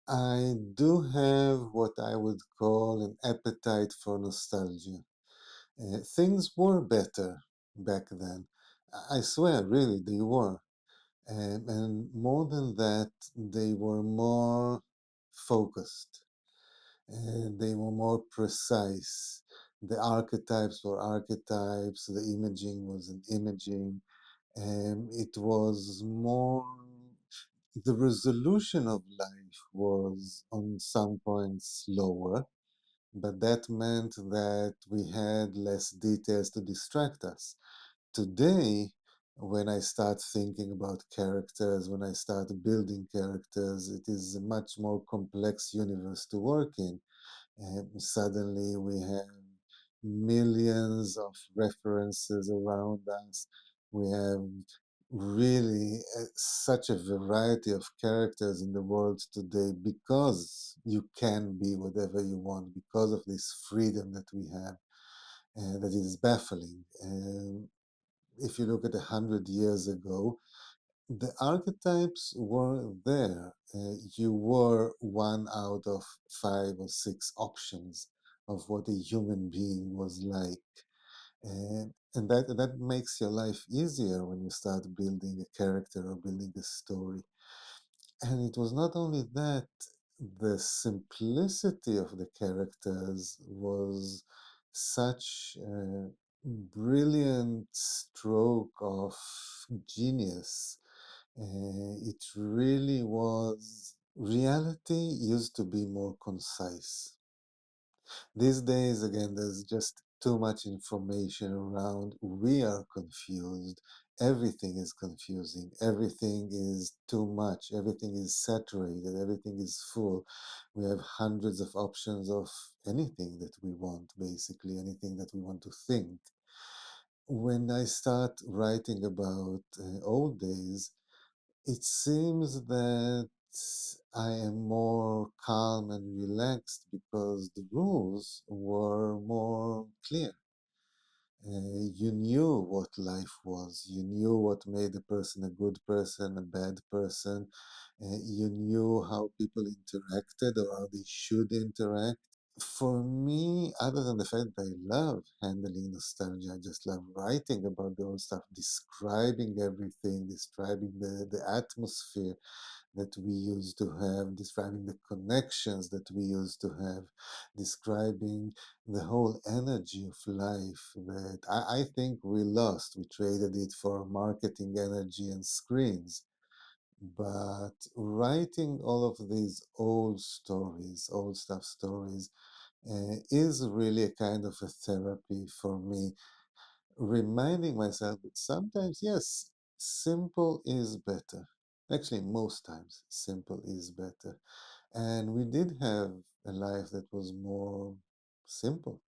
I do have what I would call an appetite for nostalgia. Things were better back then. I swear, really, they were. And more than that, they were more focused. They were more precise. The archetypes were archetypes, the imaging was an imaging, and it was more, the resolution of life was on some points lower, but that meant that we had less details to distract us. Today, when I start thinking about characters, when I start building characters, it is a much more complex universe to work in. And suddenly we have millions of references around us. We have really such a variety of characters in the world today because you can be whatever you want, because of this freedom that we have, that is baffling. If you look at 100 years ago, the archetypes were there. You were one out of five or six options of what a human being was like. And that makes your life easier when you start building a character or building a story. And it was not only that, the simplicity of the characters was such a brilliant stroke of genius. It really was. Reality used to be more concise. These days, again, there's just too much information around. We are confused. Everything is confusing. Everything is too much. Everything is saturated. Everything is full. We have hundreds of options of anything that we want, basically, anything that we want to think. When I start writing about old days, it seems that I am more calm and relaxed because the rules were more clear. You knew what life was. You knew what made a person a good person, a bad person. You knew how people interacted or how they should interact. For me, other than the fact that I love handling nostalgia, I just love writing about the old stuff, describing everything, describing the atmosphere that we used to have, describing the connections that we used to have, describing the whole energy of life that I think we lost. We traded it for marketing energy and screens. But writing all of these old stories, old stuff stories, is really a kind of a therapy for me, reminding myself that sometimes, yes, simple is better. Actually, most times, simple is better. And we did have a life that was more simple.